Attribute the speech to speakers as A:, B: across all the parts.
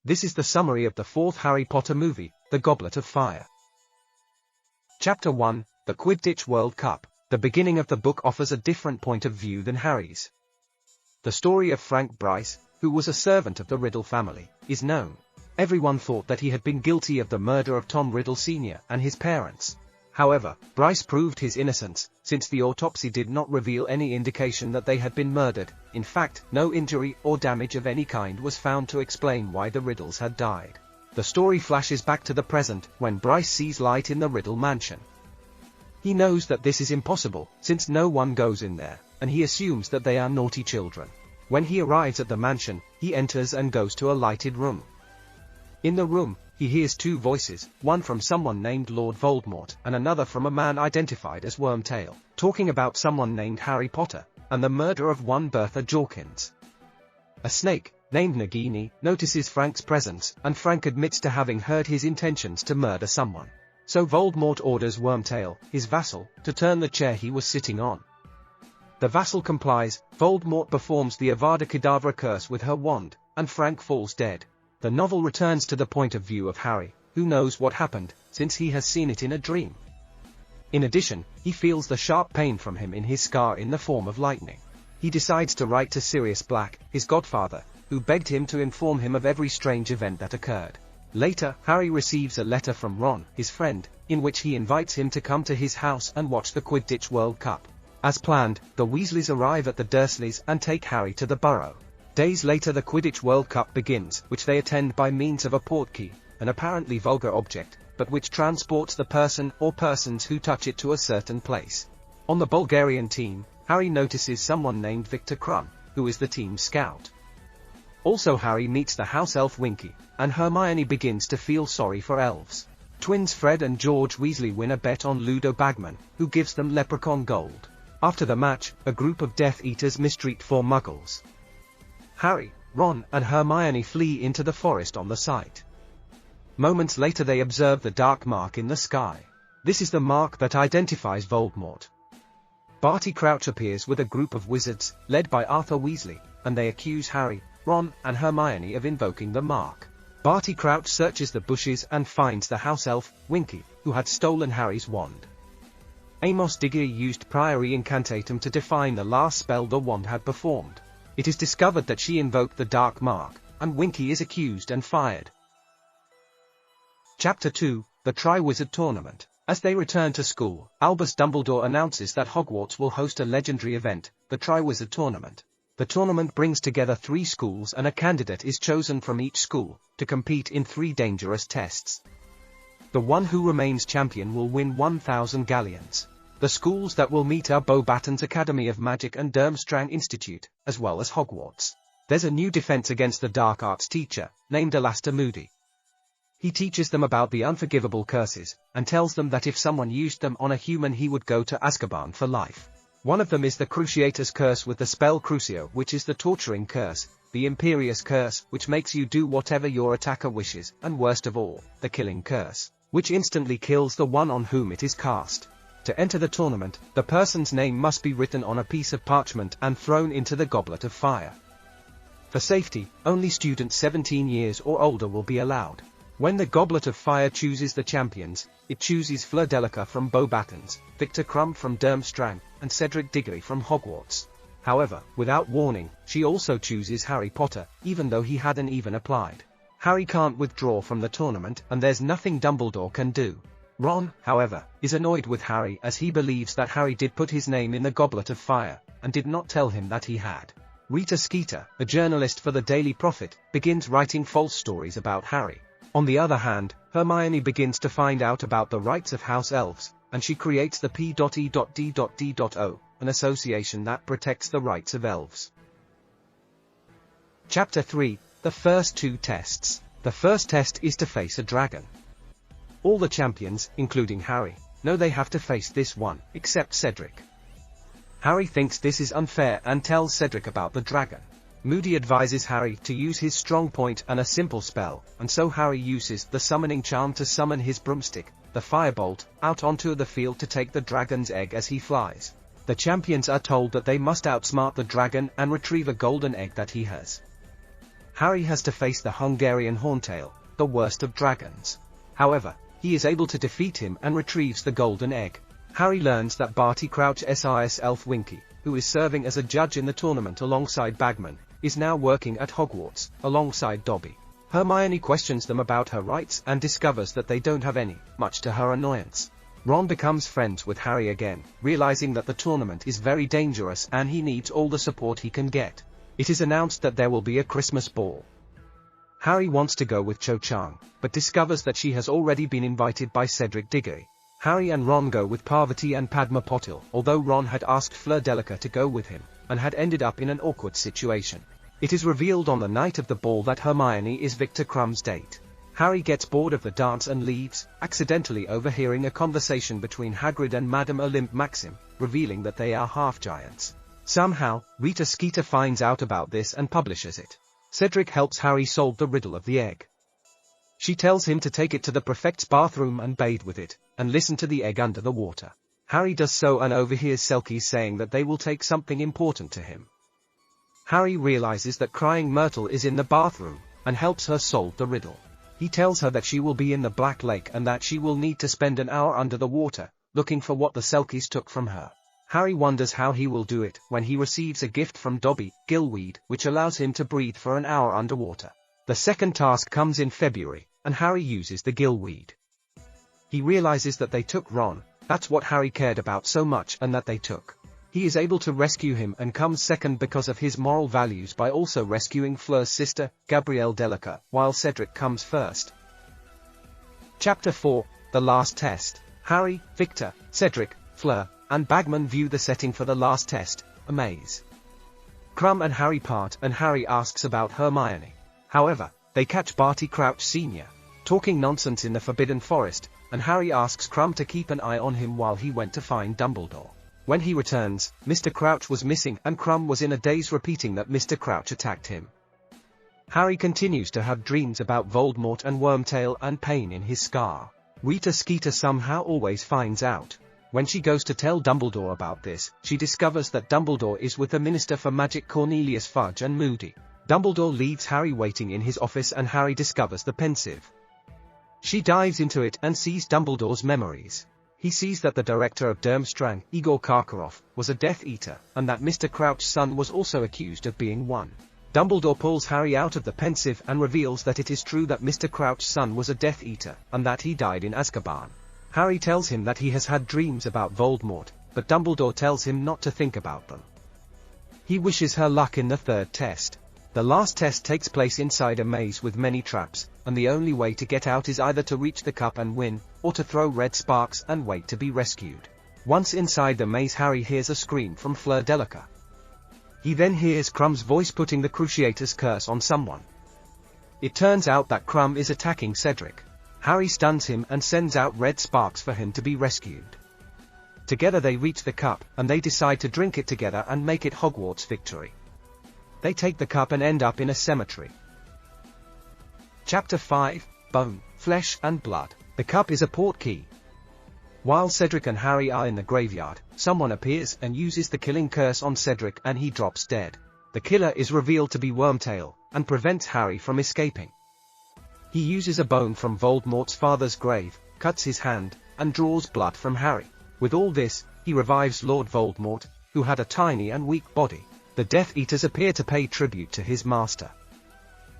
A: This is the summary of the fourth Harry Potter movie, The Goblet of Fire. Chapter 1, The Quidditch World Cup. The beginning of the book offers a different point of view than Harry's. The story of Frank Bryce, who was a servant of the Riddle family, is known. Everyone thought that he had been guilty of the murder of Tom Riddle Sr. and his parents. However, Bryce proved his innocence, since the autopsy did not reveal any indication that they had been murdered. In fact, no injury or damage of any kind was found to explain why the Riddles had died. The story flashes back to the present, when Bryce sees light in the Riddle mansion. He knows that this is impossible, since no one goes in there, and he assumes that they are naughty children. When he arrives at the mansion, he enters and goes to a lighted room. In the room, he hears two voices, one from someone named Lord Voldemort and another from a man identified as Wormtail, talking about someone named Harry Potter, and the murder of one Bertha Jorkins. A snake, named Nagini, notices Frank's presence, and Frank admits to having heard his intentions to murder someone. So Voldemort orders Wormtail, his vassal, to turn the chair he was sitting on. The vassal complies. Voldemort performs the Avada Kedavra curse with her wand, and Frank falls dead. The novel returns to the point of view of Harry, who knows what happened, since he has seen it in a dream. In addition, he feels the sharp pain from him in his scar in the form of lightning. He decides to write to Sirius Black, his godfather, who begged him to inform him of every strange event that occurred. Later, Harry receives a letter from Ron, his friend, in which he invites him to come to his house and watch the Quidditch World Cup. As planned, the Weasleys arrive at the Dursleys and take Harry to the Burrow. Days later the Quidditch World Cup begins, which they attend by means of a portkey, an apparently vulgar object, but which transports the person or persons who touch it to a certain place. On the Bulgarian team, Harry notices someone named Victor Krum, who is the team's scout. Also Harry meets the house elf Winky, and Hermione begins to feel sorry for elves. Twins Fred and George Weasley win a bet on Ludo Bagman, who gives them leprechaun gold. After the match, a group of Death Eaters mistreat 4 muggles. Harry, Ron, and Hermione flee into the forest on the site. Moments later they observe the dark mark in the sky. This is the mark that identifies Voldemort. Barty Crouch appears with a group of wizards, led by Arthur Weasley, and they accuse Harry, Ron, and Hermione of invoking the mark. Barty Crouch searches the bushes and finds the house elf, Winky, who had stolen Harry's wand. Amos Diggory used Priory Incantatem to define the last spell the wand had performed. It is discovered that she invoked the Dark Mark, and Winky is accused and fired. Chapter 2, The Triwizard Tournament. As they return to school, Albus Dumbledore announces that Hogwarts will host a legendary event, the Triwizard Tournament. The tournament brings together 3 schools and a candidate is chosen from each school, to compete in 3 dangerous tests. The one who remains champion will win 1,000 galleons. The schools that will meet are Beauxbatons Academy of Magic and Durmstrang Institute, as well as Hogwarts. There's a new defense against the dark arts teacher, named Alastair Moody. He teaches them about the unforgivable curses, and tells them that if someone used them on a human he would go to Azkaban for life. One of them is the Cruciator's Curse with the spell Crucio, which is the torturing curse, the Imperious Curse, which makes you do whatever your attacker wishes, and worst of all, the Killing Curse, which instantly kills the one on whom it is cast. To enter the tournament, the person's name must be written on a piece of parchment and thrown into the Goblet of Fire. For safety, only students 17 years or older will be allowed. When the Goblet of Fire chooses the champions, it chooses Fleur Delacour from Beauxbatons, Victor Krum from Durmstrang, and Cedric Diggory from Hogwarts. However, without warning, she also chooses Harry Potter, even though he hadn't even applied. Harry can't withdraw from the tournament, and there's nothing Dumbledore can do. Ron, however, is annoyed with Harry as he believes that Harry did put his name in the Goblet of Fire, and did not tell him that he had. Rita Skeeter, a journalist for the Daily Prophet, begins writing false stories about Harry. On the other hand, Hermione begins to find out about the rights of house elves, and she creates the P.E.D.D.O, an association that protects the rights of elves. Chapter 3, The First 2 Tests. The first test is to face a dragon. All the champions, including Harry, know they have to face this one, except Cedric. Harry thinks this is unfair and tells Cedric about the dragon. Moody advises Harry to use his strong point and a simple spell, and so Harry uses the summoning charm to summon his broomstick, the firebolt, out onto the field to take the dragon's egg as he flies. The champions are told that they must outsmart the dragon and retrieve a golden egg that he has. Harry has to face the Hungarian Horntail, the worst of dragons. However, he is able to defeat him and retrieves the golden egg. Harry learns that Barty Crouch SIS Elf Winky, who is serving as a judge in the tournament alongside Bagman, is now working at Hogwarts, alongside Dobby. Hermione questions them about her rights and discovers that they don't have any, much to her annoyance. Ron becomes friends with Harry again, realizing that the tournament is very dangerous and he needs all the support he can get. It is announced that there will be a Christmas ball. Harry wants to go with Cho Chang, but discovers that she has already been invited by Cedric Diggory. Harry and Ron go with Parvati and Padma Patil, although Ron had asked Fleur Delica to go with him, and had ended up in an awkward situation. It is revealed on the night of the ball that Hermione is Victor Krumm's date. Harry gets bored of the dance and leaves, accidentally overhearing a conversation between Hagrid and Madame Olympe Maxim, revealing that they are half-giants. Somehow, Rita Skeeter finds out about this and publishes it. Cedric helps Harry solve the riddle of the egg. She tells him to take it to the prefect's bathroom and bathe with it, and listen to the egg under the water. Harry does so and overhears Selkie saying that they will take something important to him. Harry realizes that Crying Myrtle is in the bathroom, and helps her solve the riddle. He tells her that she will be in the Black Lake and that she will need to spend an hour under the water, looking for what the Selkies took from her. Harry wonders how he will do it when he receives a gift from Dobby, Gillweed, which allows him to breathe for an hour underwater. The second task comes in February, and Harry uses the Gillweed. He realizes that they took Ron, that's what Harry cared about so much, and that they took. He is able to rescue him and comes second because of his moral values by also rescuing Fleur's sister, Gabrielle Delica, while Cedric comes first. Chapter 4, The Last Test. Harry, Victor, Cedric, Fleur, and Bagman view the setting for the last test, a maze. Krum and Harry part and Harry asks about Hermione. However, they catch Barty Crouch Sr. talking nonsense in the Forbidden Forest, and Harry asks Krum to keep an eye on him while he went to find Dumbledore. When he returns, Mr. Crouch was missing and Krum was in a daze repeating that Mr. Crouch attacked him. Harry continues to have dreams about Voldemort and Wormtail and pain in his scar. Rita Skeeter somehow always finds out. When she goes to tell Dumbledore about this, she discovers that Dumbledore is with the Minister for Magic Cornelius Fudge and Moody. Dumbledore leaves Harry waiting in his office and Harry discovers the pensieve. She dives into it and sees Dumbledore's memories. He sees that the director of Durmstrang, Igor Karkaroff, was a Death Eater, and that Mr. Crouch's son was also accused of being one. Dumbledore pulls Harry out of the pensieve and reveals that it is true that Mr. Crouch's son was a Death Eater, and that he died in Azkaban. Harry tells him that he has had dreams about Voldemort, but Dumbledore tells him not to think about them. He wishes her luck in the third test. The last test takes place inside a maze with many traps, and the only way to get out is either to reach the cup and win, or to throw red sparks and wait to be rescued. Once inside the maze, Harry hears a scream from Fleur Delica. He then hears Krum's voice putting the Cruciator's curse on someone. It turns out that Krum is attacking Cedric. Harry stuns him and sends out red sparks for him to be rescued. Together they reach the cup, and they decide to drink it together and make it Hogwarts victory. They take the cup and end up in a cemetery. Chapter 5, Bone, Flesh and Blood. The cup is a portkey. While Cedric and Harry are in the graveyard, someone appears and uses the killing curse on Cedric and he drops dead. The killer is revealed to be Wormtail, and prevents Harry from escaping. He uses a bone from Voldemort's father's grave, cuts his hand, and draws blood from Harry. With all this, he revives Lord Voldemort, who had a tiny and weak body. The Death Eaters appear to pay tribute to his master.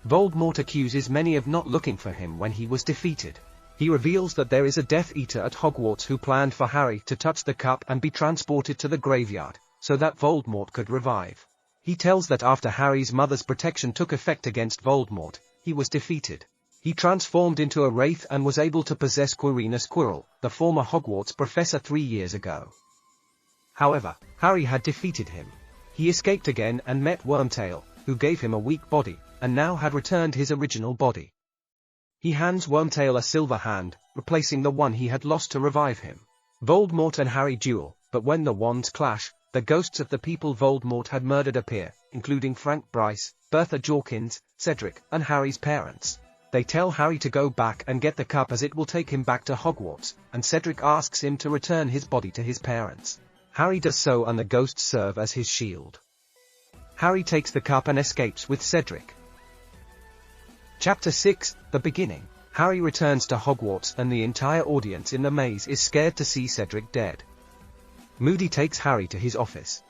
A: Voldemort accuses many of not looking for him when he was defeated. He reveals that there is a Death Eater at Hogwarts who planned for Harry to touch the cup and be transported to the graveyard, so that Voldemort could revive. He tells that after Harry's mother's protection took effect against Voldemort, he was defeated. He transformed into a wraith and was able to possess Quirinus Quirrell, the former Hogwarts professor 3 years ago. However, Harry had defeated him. He escaped again and met Wormtail, who gave him a weak body, and now had returned his original body. He hands Wormtail a silver hand, replacing the one he had lost to revive him. Voldemort and Harry duel, but when the wands clash, the ghosts of the people Voldemort had murdered appear, including Frank Bryce, Bertha Jorkins, Cedric, and Harry's parents. They tell Harry to go back and get the cup as it will take him back to Hogwarts, and Cedric asks him to return his body to his parents. Harry does so and the ghosts serve as his shield. Harry takes the cup and escapes with Cedric. Chapter 6, The Beginning. Harry returns to Hogwarts and the entire audience in the maze is scared to see Cedric dead. Moody takes Harry to his office.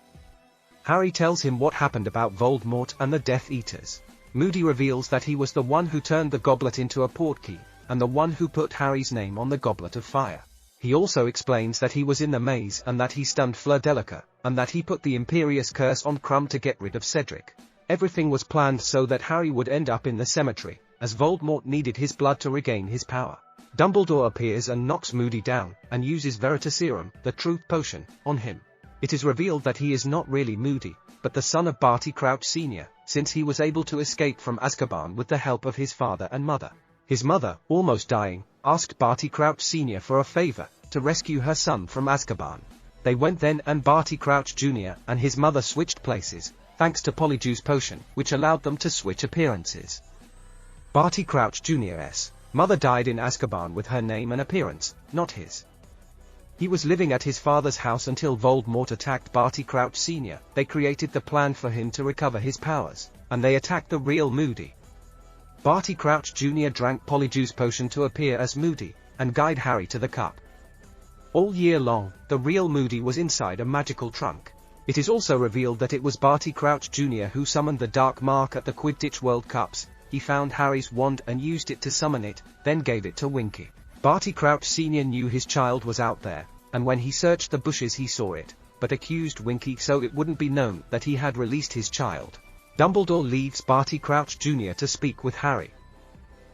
A: Harry tells him what happened about Voldemort and the Death Eaters. Moody reveals that he was the one who turned the goblet into a portkey, and the one who put Harry's name on the Goblet of Fire. He also explains that he was in the maze and that he stunned Fleur-Delacour, and that he put the Imperious Curse on Krum to get rid of Cedric. Everything was planned so that Harry would end up in the cemetery, as Voldemort needed his blood to regain his power. Dumbledore appears and knocks Moody down, and uses Veritaserum, the truth potion, on him. It is revealed that he is not really Moody, but the son of Barty Crouch Sr., since he was able to escape from Azkaban with the help of his father and mother. His mother, almost dying, asked Barty Crouch Sr. for a favor, to rescue her son from Azkaban. They went then and Barty Crouch Jr. and his mother switched places, thanks to Polyjuice Potion, which allowed them to switch appearances. Barty Crouch Jr.'s mother died in Azkaban with her name and appearance, not his. He was living at his father's house until Voldemort attacked Barty Crouch Sr. They created the plan for him to recover his powers, and they attacked the real Moody. Barty Crouch Jr. drank Polyjuice Potion to appear as Moody, and guide Harry to the cup. All year long, the real Moody was inside a magical trunk. It is also revealed that it was Barty Crouch Jr. who summoned the Dark Mark at the Quidditch World Cups. He found Harry's wand and used it to summon it, then gave it to Winky. Barty Crouch Sr. knew his child was out there, and when he searched the bushes he saw it, but accused Winky so it wouldn't be known that he had released his child. Dumbledore leaves Barty Crouch Jr. to speak with Harry.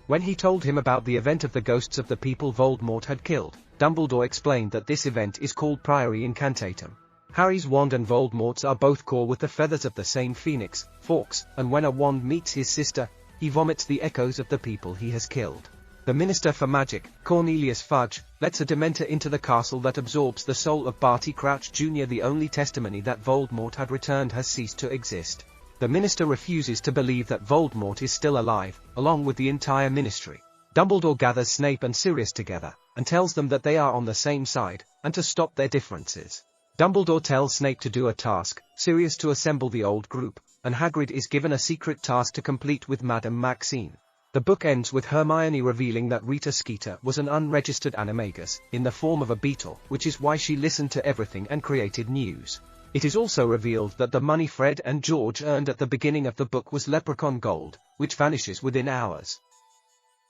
A: When he told him about the event of the ghosts of the people Voldemort had killed, Dumbledore explained that this event is called Priori Incantatem. Harry's wand and Voldemort's are both core with the feathers of the same phoenix, Fawkes, and when a wand meets his sister, he vomits the echoes of the people he has killed. The Minister for Magic, Cornelius Fudge, lets a Dementor into the castle that absorbs the soul of Barty Crouch Jr. The only testimony that Voldemort had returned has ceased to exist. The Minister refuses to believe that Voldemort is still alive, along with the entire Ministry. Dumbledore gathers Snape and Sirius together, and tells them that they are on the same side, and to stop their differences. Dumbledore tells Snape to do a task, Sirius to assemble the old group, and Hagrid is given a secret task to complete with Madame Maxine. The book ends with Hermione revealing that Rita Skeeter was an unregistered animagus, in the form of a beetle, which is why she listened to everything and created news. It is also revealed that the money Fred and George earned at the beginning of the book was leprechaun gold, which vanishes within hours.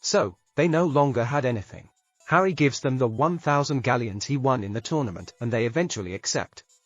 A: So, they no longer had anything. Harry gives them the 1,000 galleons he won in the tournament, and they eventually accept.